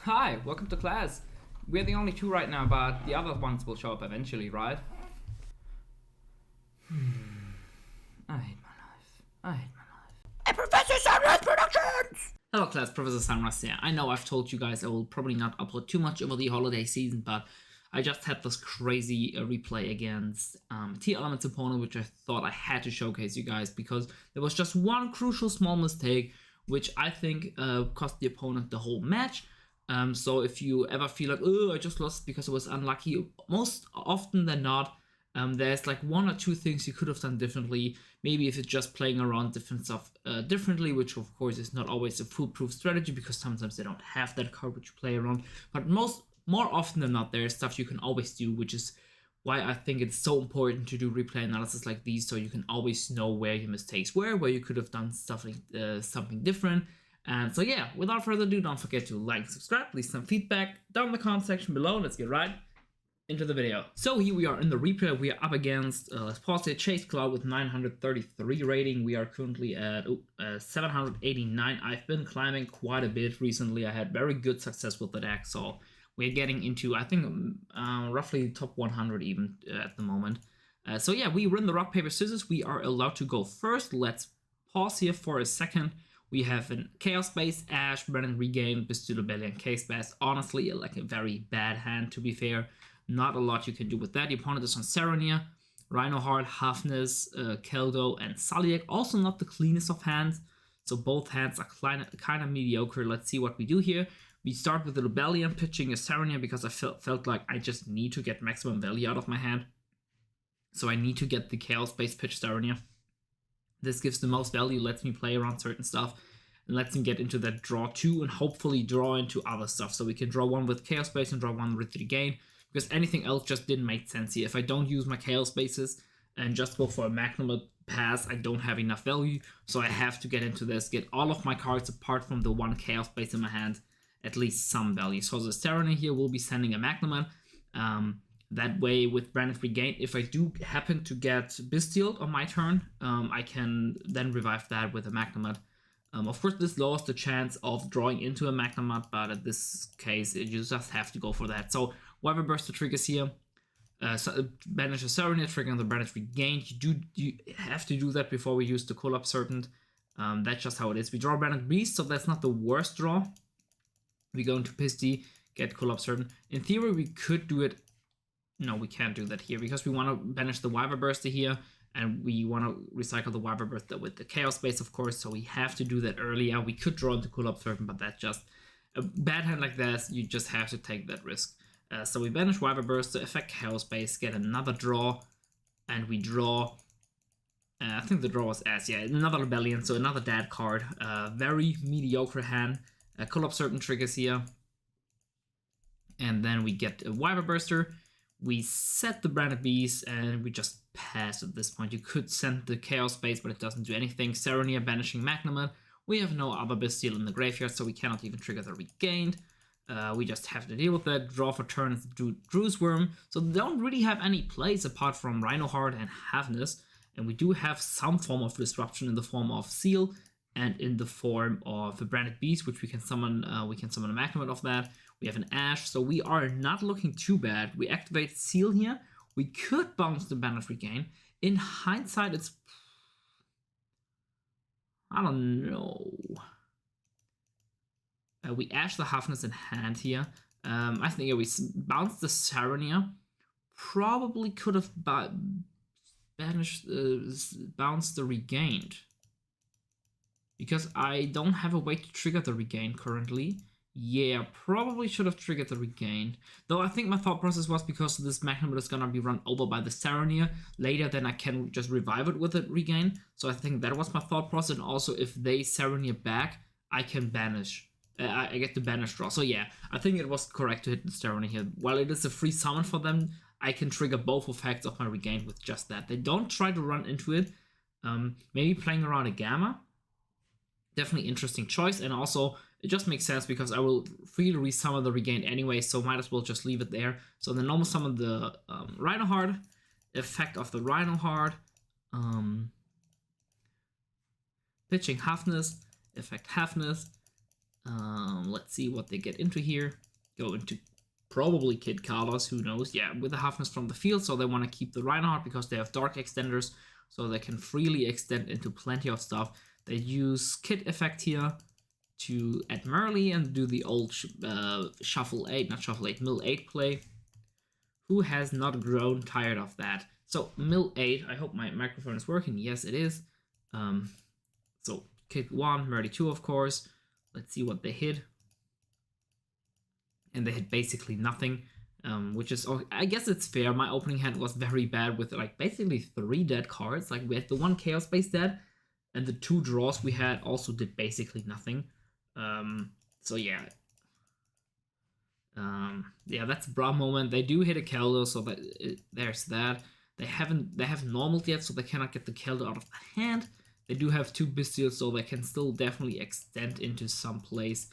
Hi, welcome to class. We're the only two right now, but the other ones will show up eventually, right? I hate my life. I hate my life. And Professor Sunreis Productions! Hello class, Professor Sunreis here. I know I've told you guys I will probably not upload too much over the holiday season, but I just had this crazy replay against Tearlaments opponent, which I thought I had to showcase you guys because there was just one crucial small mistake, which I think cost the opponent the whole match. So if you ever feel like, oh, I just lost because I was unlucky, most often than not, there's like one or two things you could have done differently. Maybe if it's just playing around different stuff differently, which of course is not always a foolproof strategy because sometimes they don't have that card which you play around. But more often than not, there's stuff you can always do, which is why I think it's so important to do replay analysis like these, so you can always know where your mistakes were, where you could have done something different. And so yeah, without further ado, don't forget to like and subscribe, leave some feedback down in the comment section below. Let's get right into the video. So here we are in the replay. We are up against, let's pause here, Chase Cloud with 933 rating. We are currently at 789. I've been climbing quite a bit recently. I had very good success with the deck, so we're getting into, I think, roughly top 100 even at the moment. So yeah, we run the rock, paper, scissors. We are allowed to go first. Let's pause here for a second. We have a Chaos Base, Ash, Brennan Regain, Bystial Rebellion, Case Base. Honestly, like a very bad hand, to be fair. Not a lot you can do with that. The opponent is on Saronia, Rhinoheart, Hafnis, Keldo, and Saliak. Also not the cleanest of hands. So both hands are kind of mediocre. Let's see what we do here. We start with the Rebellion, pitching a Saronia because I felt like I just need to get maximum value out of my hand. So I need to get the Chaos Base pitch Saronia. This gives the most value, lets me play around certain stuff, and lets me get into that draw 2 and hopefully draw into other stuff. So we can draw one with Chaos Base and draw one with Regain, because anything else just didn't make sense here. If I don't use my Chaos Bases and just go for a Magnum pass, I don't have enough value, so I have to get into this, get all of my cards apart from the one Chaos Base in my hand, at least some value. So the Saronia here will be sending a Magnum. That way, with Branded Regain, if I do happen to get Bystial on my turn, I can then revive that with a Magnum. Of course, this lowers the chance of drawing into a Magnum, but in this case, you just have to go for that. So, Wyver Burster triggers here. Banish a Saronia, triggering the Branded Regain. You have to do that before we use the Collab Serpent. That's just how it is. We draw Branded Beast, so that's not the worst draw. We go into Pisty, get Collab Serpent. In theory, we could do it. No, we can't do that here because we want to banish the Wyver Burster here, and we want to recycle the Wyver Burster with the Chaos Base, of course, so we have to do that earlier. We could draw into Collab Serpent, but that's just a bad hand like this. You just have to take that risk. So we banish Wyver Burster, effect Chaos Base, get another draw, and we draw. I think the draw was S, yeah, another Rebellion, so another dead card. Very mediocre hand. Collab Serpent triggers here, and then we get a Wyver Burster. We set the Branded Beast, and we just pass at this point. You could send the Chaos Base, but it doesn't do anything. Saronia banishing Magnum. We have no other Bystial in the graveyard, so we cannot even trigger the Regained. We just have to deal with that. Draw for turn to Drew's Worm. So they don't really have any plays apart from Rhinoheart and Hafnis. And we do have some form of disruption in the form of Seal and in the form of the Branded Beast, which we can summon. We can summon a Magnum of that. We have an Ash, so we are not looking too bad. We activate Seal here. We could bounce the Banish Regain. In hindsight, it's... I don't know. We Ash the Hafnis in hand here. I think we bounced the Saronia. Probably could have bounced the Regained. Because I don't have a way to trigger the Regain currently. Yeah, probably should have triggered the Regain. Though I think my thought process was because this Magnum is gonna be run over by the Saronia later, then I can just revive it with a Regain. So I think that was my thought process. And also, if they Saronia back, I can banish. I get the banish draw. So yeah, I think it was correct to hit the Saronia here. While it is a free summon for them, I can trigger both effects of my Regain with just that. They don't try to run into it. Maybe playing around a Gamma. Definitely interesting choice, and also it just makes sense because I will freely resummon the Regain anyway, so might as well just leave it there. So then normal summon the Rhinoheart, effect of the Rhinoheart, pitching Hafnis, effect Hafnis, Let's see what they get into here. Go into probably Kid Carlos, who knows? Yeah, with the Halfness from the field, so they want to keep the Reinhardt because they have Dark Extenders, so they can freely extend into plenty of stuff. They use Kid effect here to add Merle and do the old Shuffle 8, not Shuffle 8, Mill 8 play. Who has not grown tired of that? So Mill 8, I hope my microphone is working. Yes, it is. So Kid 1, Merle 2, of course. Let's see what they hit. And they hit basically nothing, which is, I guess it's fair. My opening hand was very bad with like basically 3 dead cards. Like we had the 1 Chaos Base dead, and the 2 draws we had also did basically nothing. So yeah. Yeah, that's a bra moment. They do hit a Keldo, so that there's that. They haven't normaled yet, so they cannot get the Keldo out of the hand. They do have 2 Bystials, so they can still definitely extend into some place.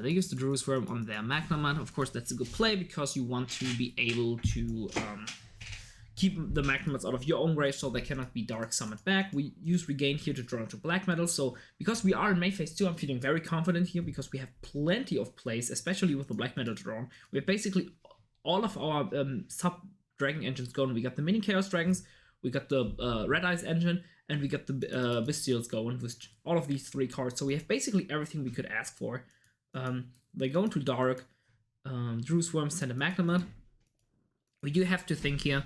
They use the Jerusalem on their Magnamat. Of course, that's a good play because you want to be able to keep the Magnamats out of your own grave so they cannot be Dark Summoned back. We use Regain here to draw into Black Metal. So because we are in May phase 2, I'm feeling very confident here because we have plenty of plays, especially with the Black Metal drawn. We have basically all of our sub-dragon engines going. We got the Mini Chaos Dragons, we got the Red Eyes engine, and we got the Bystials going with all of these 3 cards. So we have basically everything we could ask for. They go into Dark. Drew Swarm send a Magnamat. We do have to think here.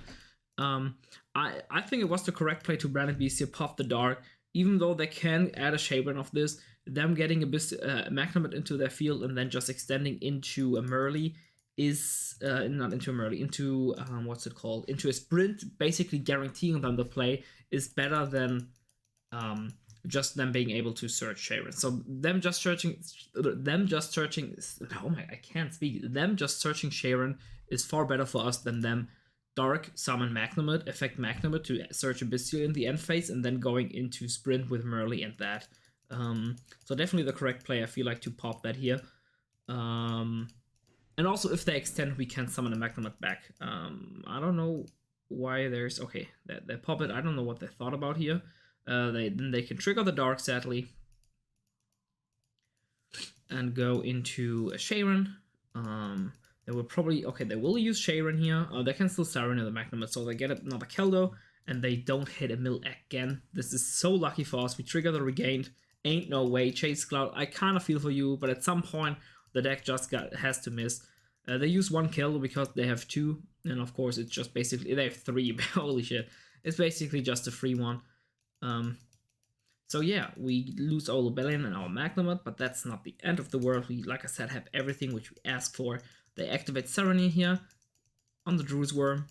I think it was the correct play to Branded Bystial, pop the Dark. Even though they can add a Shaban of this, them getting a Magnamat into their field and then just extending into a Merle is not into a Merle, into what's it called? Into a Sprint, basically guaranteeing them the play is better than just them being able to search Sharon. So them just searching, oh my, I can't speak. Them just searching Sharon is far better for us than them Dark Summon Magnamat, effect Magnamat to search a Bystial in the end phase, and then going into Sprint with Merle and that. So definitely the correct play, I feel like, to pop that here. And also, if they extend, we can summon a Magnamat back. I don't know why there's... Okay, they pop it. I don't know what they thought about here. Then they can trigger the Dark, sadly, and go into a Sharon. They will probably... Okay, they will use Sharon here. They can still Siren in the Magnamat, so they get another Keldo, and they don't hit a Mill again. This is so lucky for us. We trigger the Regained. Ain't no way. Chase Cloud, I kind of feel for you, but at some point, the deck just has to miss. They use 1 Keldo because they have 2, and of course, it's just basically... They have 3, holy shit. It's basically just a free one. So yeah, we lose our Rebellion and our Magnamat, but that's not the end of the world. We, like I said, have everything which we ask for. They activate Serenity here on the Druid's Worm.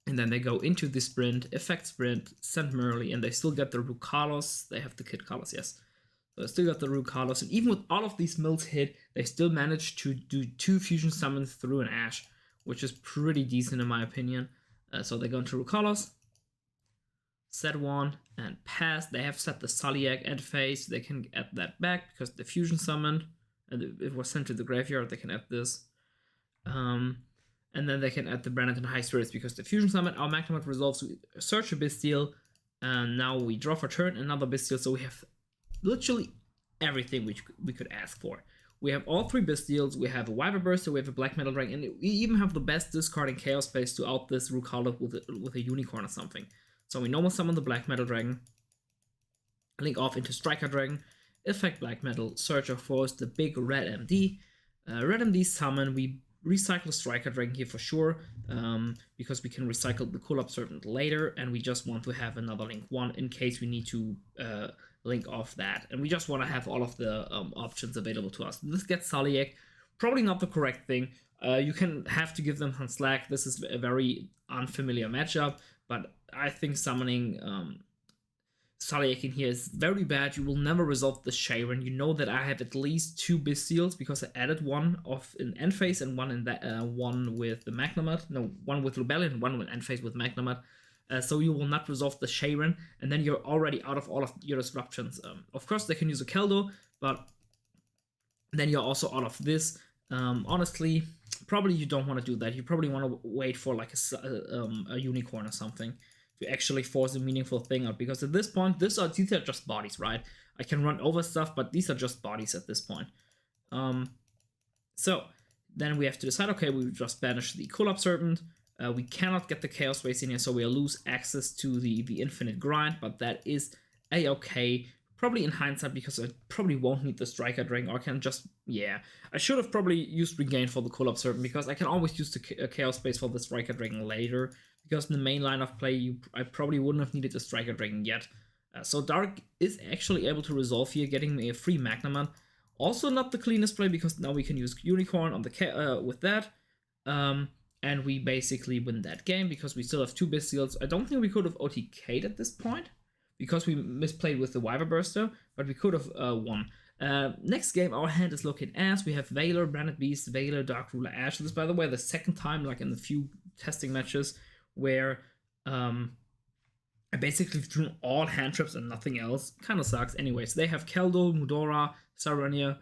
And then they go into the Sprint, effect Sprint, send Merle, and they still get the Rook Carlos. They have the Kid Carlos, yes. So they still got the Rook Carlos, and even with all of these mills hit, they still managed to do 2 Fusion Summons through an Ash, which is pretty decent in my opinion. So they go into Rook Carlos, set 1, and pass. They have set the Sulliak end phase. They can add that back because the Fusion summoned, and it was sent to the graveyard. They can add this. And then they can add the Branded High Spirits because the Fusion Summon, our Magnamat resolves to search a Bystial, and now we draw for turn another Bystial, so we have literally everything which we could ask for. We have all 3 Bystials, we have a Wyver Burster, we have a Black Metal Dragon, and we even have the best discarding Chaos Space to out this Rukalok with a Unicorn or something. So we normal summon the Black Metal Dragon, link off into Striker Dragon, effect Black Metal, Search of Force, the big Red MD. Red MD summon, we recycle Striker Dragon here for sure, because we can recycle the Cool-Up Serpent later, and we just want to have another Link 1 in case we need to link off that. And we just want to have all of the options available to us. This gets Sulliak, probably not the correct thing. You can have to give them some slack. This is a very unfamiliar matchup, but I think summoning Sulliak in here is very bad. You will never resolve the Sharon. You know that I have at least 2 Bystials because I added one of in end phase and one in that one with the Magnamat. No, one with Rebellion and one with end phase with Magnamat. So you will not resolve the Sharon, and then you're already out of all of your disruptions. Of course, they can use a Keldo, but then you're also out of this. Honestly, probably you don't want to do that. You probably want to wait for like a Unicorn or something to actually force a meaningful thing out, because at this point, these are just bodies, right? I can run over stuff, but these are just bodies at this point. So then we have to decide, okay, we just banish the Collapse Serpent. We cannot get the Chaos Waste in here, so we'll lose access to the Infinite Grind, but that is a-okay. Probably in hindsight, because I probably won't need the Striker Dragon, or I can just, yeah. I should have probably used Regain for the Collapse Serpent, because I can always use the Chaos Space for the Striker Dragon later, because in the main line of play, I probably wouldn't have needed the Striker Dragon yet. So Dark is actually able to resolve here, getting me a free Magnemon. Also not the cleanest play, because now we can use Unicorn on the with that. And we basically win that game, because we still have 2 Bystials. I don't think we could have OTK'd at this point, because we misplayed with the Wyver Burster, but we could have won. Next game, our hand is looking as we have Valor, Branded Beast, Valor, Dark Ruler, Ash. This is, by the way, the second time, like in the few testing matches, where I basically threw all hand traps and nothing else. Kind of sucks. Anyways, they have Keldol, Mudora, Sarania,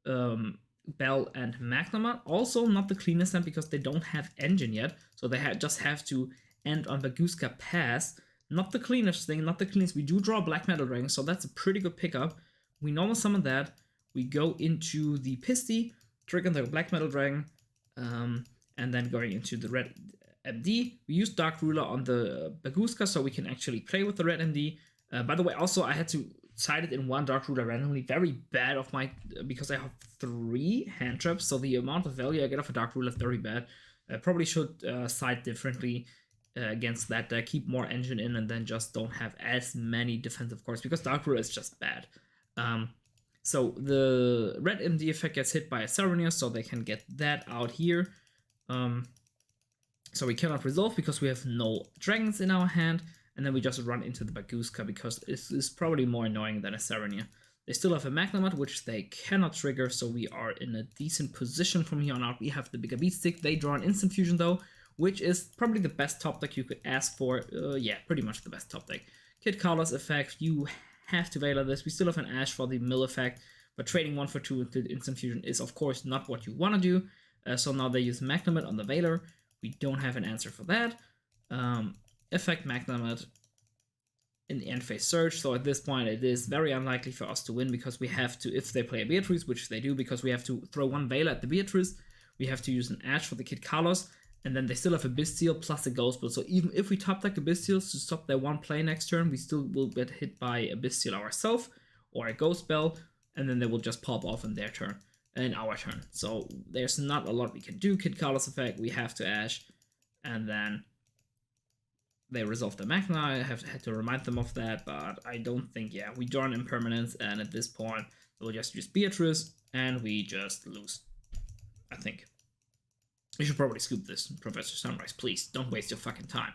Bell, and Magnemon. Also, not the cleanest hand, because they don't have Engine yet, so they just have to end on Bagooska Pass. Not the cleanest thing, not the cleanest. We do draw Black Metal Dragon, so that's a pretty good pickup. We normal summon that. We go into the Pisty, trigger the Black Metal Dragon, and then going into the Red MD. We use Dark Ruler on the Bagooska, so we can actually play with the Red MD. By the way, also, I had to side it in one Dark Ruler randomly. Very bad of my, because I have 3 hand traps, so the amount of value I get off a Dark Ruler is very bad. I probably should side differently against that deck, keep more Engine in, and then just don't have as many defensive cards, because Dark Ruler is just bad. So the Red MD effect gets hit by a Sarania, so they can get that out here. So we cannot resolve, because we have no dragons in our hand, and then we just run into the Bagooska, because it's probably more annoying than a Sarania. They still have a Magnemon, which they cannot trigger, so we are in a decent position from here on out. We have the bigger Beat Stick. They draw an Instant Fusion, though, which is probably the best top deck you could ask for. Yeah, pretty much the best top deck. Kid Carlos effect, you have to Valor this. We still have an Ash for the Mill effect, but trading 1 for 2 into Instant Fusion is, of course, not what you want to do. So now they use Magnemon on the Valor. We don't have an answer for that. Effect Magnemon in the end phase Surge, so at this point it is very unlikely for us to win, because we have to, if they play a Beatrice, which they do, because we have to throw 1 Valor at the Beatrice, we have to use an Ash for the Kid Carlos, and then they still have a Bystial plus a Ghost Belt. So even if we top deck a Bystial to stop their 1 play next turn, we still will get hit by a Bystial ourselves or a Ghost Belt, and then they will just pop off in their turn, in our turn. So there's not a lot we can do. Kid Carlos effect, we have to Ash, and then they resolve the Magna. I had to remind them of that, but I don't think, yeah, we draw an Impermanence, and at this point, we'll just use Beatrice, and we just lose, I think. You should probably scoop this, Professor Sunreis. Please, don't waste your fucking time.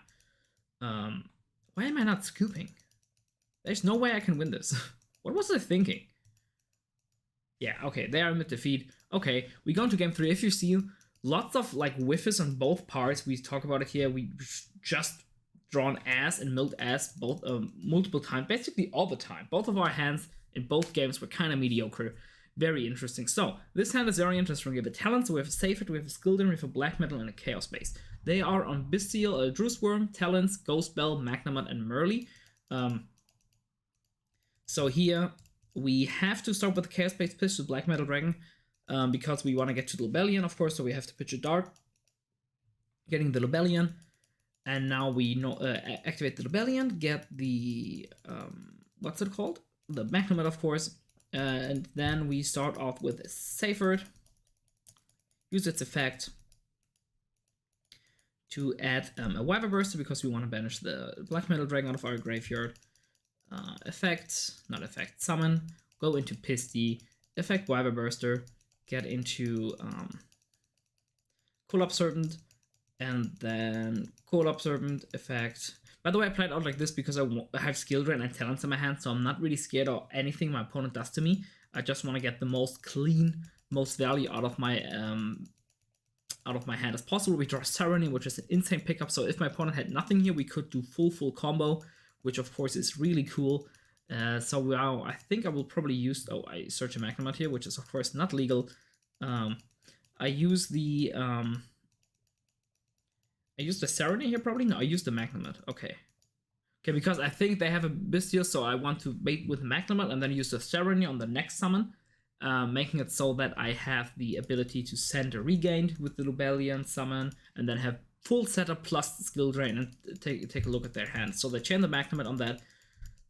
Why am I not scooping? There's no way I can win this. What was I thinking? Yeah, okay, they are mid defeat. Okay, we go into game 3. If you see, lots of like whiffs on both parts. We talk about it here. We just drawn ass and milled ass both multiple times, basically all the time. Both of our hands in both games were kind of mediocre. Very interesting. So, this hand is very interesting. We have a Talent, so we have a Safet, we have a Skilden, we have a Black Metal, and a Chaos Base. They are on Bystial, Drewsworm, Talents, Ghost Bell, Magnemon, and Merly. So here, we have to start with the Chaos Base pitch to Black Metal Dragon, because we want to get to the Lobelian, of course, so we have to pitch a Dark, getting the Lobelian, and now we activate the Lobelian, get the, what's it called? The Magnemon, of course. And then we start off with a Safert, use its effect to add a Wyver Burster, because we want to banish the Black Metal Dragon out of our graveyard. Summon, go into Pisty, effect Wyver Burster, get into Collapse Serpent, and then Collapse Serpent, effect. By the way, I played out like this because I have Skill Drain and Talents in my hand, so I'm not really scared of anything my opponent does to me. I just want to get the most clean, most value out of my hand as possible. We draw Tyranny, which is an insane pickup, so if my opponent had nothing here, we could do full combo, which of course is really cool. So now I think I will probably use, I search a Magnemon here, which is of course not legal. I use the Serenade here probably? No, I use the Magnemon. Okay. Okay, because I think they have a Bystial, so I want to bait with Magnamut and then use the Ceremony on the next summon, making it so that I have the ability to send a Regained with the Lubellian summon, and then have full setup plus the skill drain and take a look at their hand. So they chain the Magnamut on that.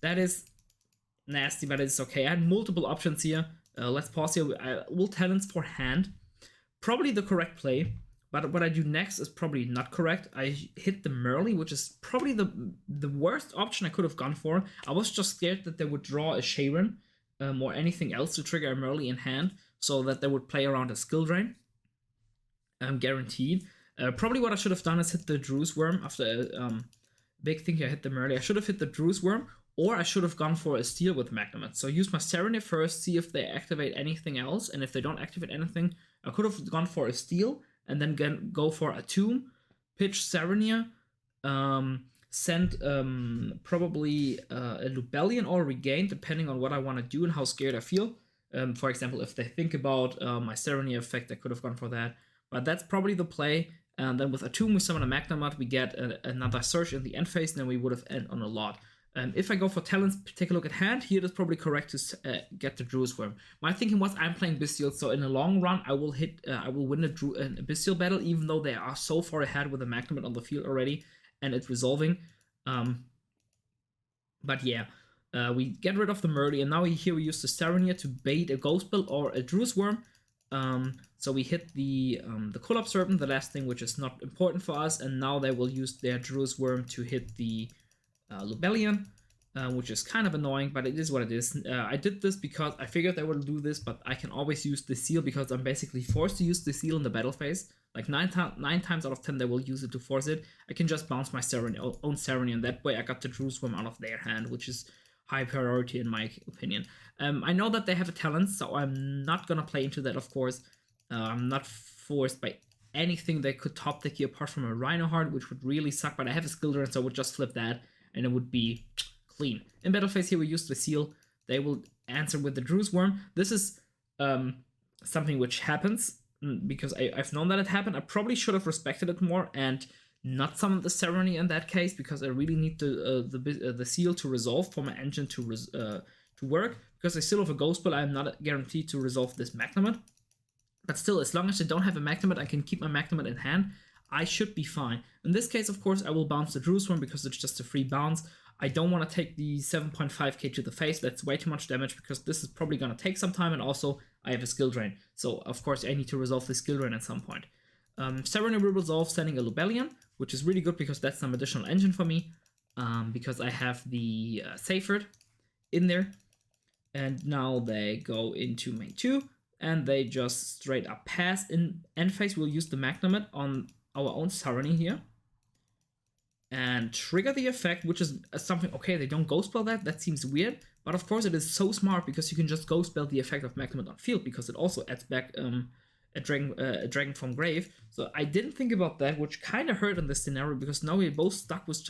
That is nasty, but it's okay. I had multiple options here. Let's pause here. I will Talents for hand. Probably the correct play. But what I do next is probably not correct. I hit the Merly, which is probably the worst option I could have gone for. I was just scared that they would draw a Sharon or anything else to trigger a Merly in hand, so that they would play around a skill drain. Guaranteed. Probably what I should have done is hit the Drew's Worm after big thing here. I hit the Merly. I should have hit the Drew's Worm, or I should have gone for a Steal with Magnamut. So use my Serenade first, see if they activate anything else, and if they don't activate anything, I could have gone for a Steal, and then go for a Tomb, pitch Serenia, send probably a Lubellian or Regain, depending on what I want to do and how scared I feel. For example, if they think about my Serenia effect, I could have gone for that. But that's probably the play. And then with a Tomb, we summon a Magnamut, we get another Search in the end phase, and then we would have ended on a lot. If I go for talents, take a look at hand. Here, it's probably correct to get the Drew's Worm. My thinking was I'm playing Bystial, so in the long run, I will win a Bystial battle, even though they are so far ahead with the Magnamut on the field already, and it's resolving. But yeah, we get rid of the Murdy, and now here we use the Serenia to bait a Ghost Belt or a Drew's Worm. So we hit the Collab Serpent, the last thing, which is not important for us, and now they will use their Drew's Worm to hit the Lubellian, which is kind of annoying, but it is what it is. I did this because I figured they would do this, but I can always use the seal because I'm basically forced to use the seal in the battle phase. Like 9 times out of 10 they will use it to force it. I can just bounce my own Serenia, and that way I got the Drew's Worm out of their hand, which is high priority in my opinion. I know that they have a talent, so I'm not gonna play into that, of course. I'm not forced by anything they could top deck here apart from a Rhino Heart, which would really suck, but I have a skill drain, so I would just flip that, and it would be clean. In battle phase here, we use the seal. They will answer with the Drew's Worm. This is something which happens because I've known that it happened. I probably should have respected it more and not summoned the Ceremony in that case, because I really need the seal to resolve for my engine to work. Because I still have a Ghost Ball, I am not guaranteed to resolve this Magnamut. But still, as long as I don't have a Magnamut, I can keep my Magnamut in hand. I should be fine. In this case, of course, I will bounce the Drew's Worm because it's just a free bounce. I don't want to take the 7.5k to the face. That's way too much damage because this is probably going to take some time, and also I have a skill drain. So, of course, I need to resolve the skill drain at some point. Serena will resolve sending a Lubellian, which is really good because that's some additional engine for me. Because I have the Seyfried in there. And now they go into main 2, and they just straight up pass. In end phase, we'll use the Magnamut on our own Sarani here. And trigger the effect, which is something, okay, they don't Ghost Spell that seems weird. But of course it is so smart because you can just Ghost Spell the effect of Magnamut on field, because it also adds back a dragon from grave. So I didn't think about that, which kind of hurt in this scenario, because now we're both stuck with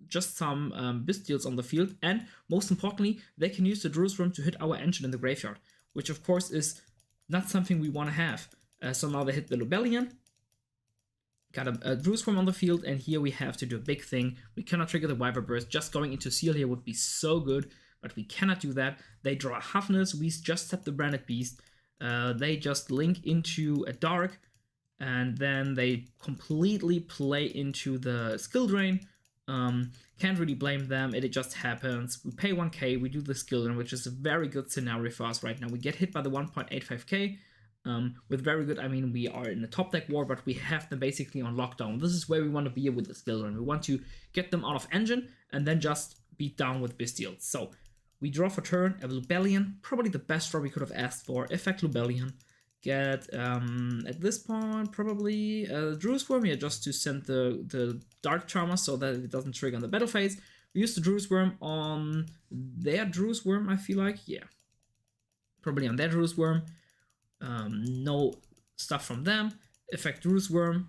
just some Bystials on the field, and most importantly, they can use the Drew's Worm to hit our engine in the graveyard, which of course is not something we want to have. So now they hit the Lubellian, got a Drew's Worm on the field, and here we have to do a big thing. We cannot trigger the Wyver Burst. Just going into Seal here would be so good, but we cannot do that. They draw a Hafness, we just set the Branded Beast. They just link into a Dark, and then they completely play into the Skill Drain. Can't really blame them, it just happens. We pay 1k, we do the Skill Drain, which is a very good scenario for us right now. We get hit by the 1.85k. With very good, I mean we are in a top deck war, but we have them basically on lockdown. This is where we want to be with the Skill Drain. We want to get them out of engine and then just beat down with Bystial. So we draw for turn, a Lubellian, probably the best draw we could have asked for. Effect Lubellian. Get, at this point, probably Drew's Worm here just to send the Dark Charmer so that it doesn't trigger on the battle phase. We use the Drew's Worm on their Drew's Worm, I feel like. Yeah. Probably on their Drew's Worm. No stuff from them. Effect Drew's Worm.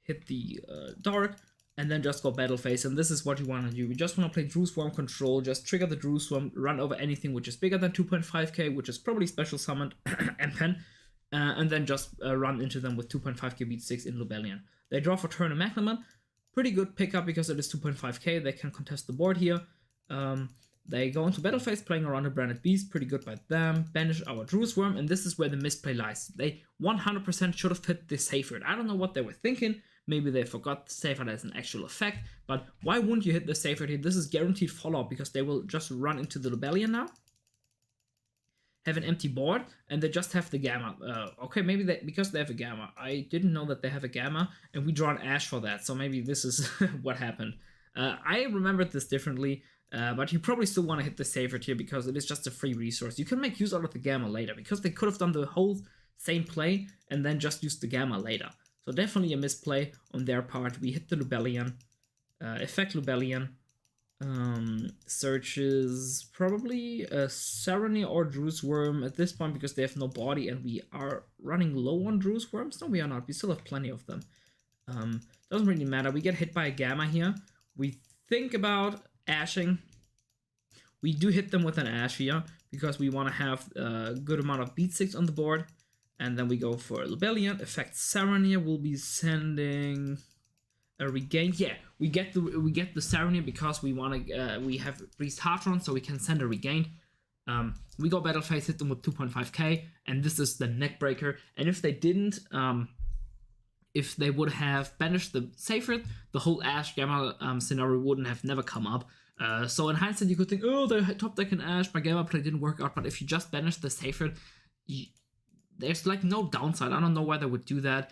Hit the Dark. And then just go battle phase, and this is what you want to do. We just want to play Drew's Worm control, just trigger the Drew's Worm, run over anything which is bigger than 2.5k, which is probably special summoned, and pen, and then just run into them with 2.5k beat 6 in Lubellian. They draw for turn a Magnamut. pretty good pickup because it is 2.5k. They can contest the board here. They go into battle phase playing around a branded beast, pretty good by them. Banish our Druid's Worm, and this is where the misplay lies. They 100% should have hit the Safeguard. I don't know what they were thinking. Maybe they forgot the Safeguard as an actual effect, but why wouldn't you hit the Safeguard here? This is guaranteed follow-up because they will just run into the Rebellion now. Have an empty board, and they just have the Gamma. Okay, maybe because they have a Gamma. I didn't know that they have a Gamma, and we draw an Ash for that, so maybe this is what happened. I remembered this differently. But you probably still want to hit the Safeguard here because it is just a free resource. You can make use out of the Gamma later because they could have done the whole same play and then just used the Gamma later. So definitely a misplay on their part. We hit the Rebellion. Effect Rebellion. Searches probably a Sarony or Druid's Worm at this point because they have no body and we are running low on Druid's Worms. No, we are not. We still have plenty of them. Doesn't really matter. We get hit by a Gamma here. We think about ashing. We do hit them with an ash here because we want to have a good amount of beat sticks on the board, and then we go for Rebellion. Effect Saronia will be sending a regain. Yeah, we get the Saronia because we want to we have Priest Heartron, so we can send a regain. We go battle phase, hit them with 2.5k, and this is the neck breaker. And if they didn't, if they would have banished the Sacred, the whole Ash Gamma scenario wouldn't have never come up. So in hindsight, you could think, oh, they top deck an Ash, my Gamma play didn't work out. But if you just banish the Sacred, there's like no downside. I don't know why they would do that.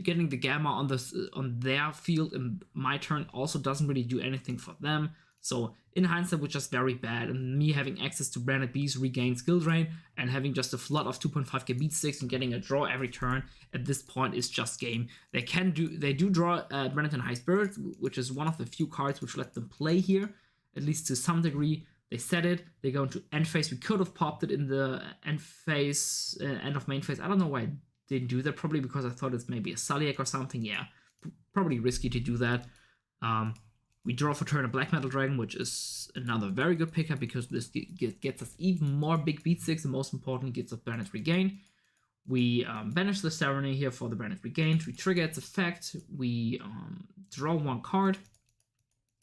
Getting the Gamma on their field in my turn also doesn't really do anything for them. So in hindsight, was just very bad. And me having access to branded beasts, regain skill drain, and having just a flood of 2.5k beat sticks and getting a draw every turn at this point is just game. They do draw branded and High Spirit, which is one of the few cards which let them play here, at least to some degree. They set it. They go into end phase. We could have popped it in the end phase, end of main phase. I don't know why I didn't do that. Probably because I thought it's maybe a Sulliek or something. Yeah, probably risky to do that. We draw for turn a Black Metal Dragon, which is another very good pickup because this gets us even more big beat sticks, and most importantly, gets us Branded Regain. We banish the Ceremony here for the Branded Regain. We trigger its effect. We draw one card.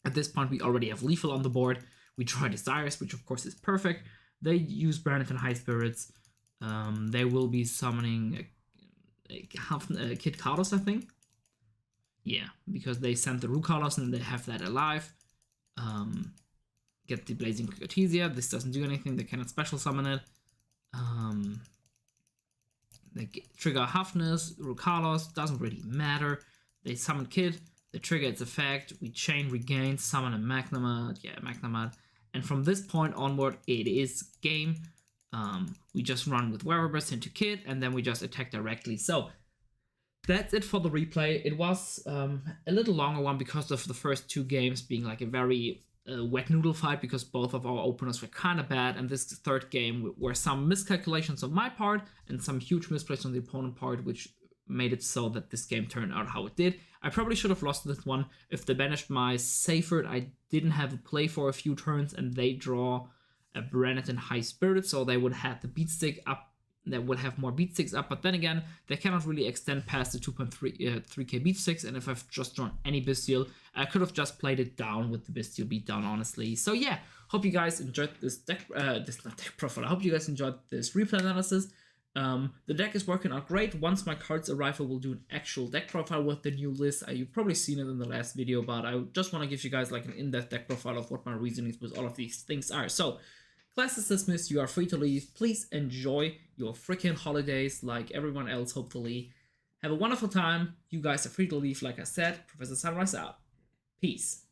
At this point, we already have Lethal on the board. We draw Desires, which of course is perfect. They use Branded and High Spirits. They will be summoning Kid Kalos, I think. Yeah, because they sent the Rukalos and they have that alive. Get the Blazing Artesia. This doesn't do anything. They cannot special summon it. They trigger Hafnes, Rukalos. Doesn't really matter. They summon Kid. They trigger its effect. We chain Regain, summon a Magnamad. Yeah, Magnamad. And from this point onward, it is game. We just run with Wereburst into Kid, and then we just attack directly. So that's it for the replay. It was a little longer one because of the first two games being like a very wet noodle fight because both of our openers were kind of bad, and this third game were some miscalculations on my part and some huge misplays on the opponent part, which made it so that this game turned out how it did. I probably should have lost this one if they banished my Saferd. I didn't have a play for a few turns, and they draw a Branded and High Spirit, so they would have the beat stick up. That would have more beat sticks up, but then again, they cannot really extend past the 2.3k beat sticks, and if I've just drawn any Bystial, I could have just played it down with the Bystial beatdown, honestly. So yeah, hope you guys enjoyed this deck, this not deck profile, I hope you guys enjoyed this replay analysis. The deck is working out great. Once my cards arrive, I will do an actual deck profile with the new list. You've probably seen it in the last video, but I just want to give you guys like an in-depth deck profile of what my reasonings with all of these things are. So, class is dismissed, you are free to leave. Please enjoy your freaking holidays like everyone else, hopefully. Have a wonderful time. You guys are free to leave, like I said. Professor Sunreis out. Peace.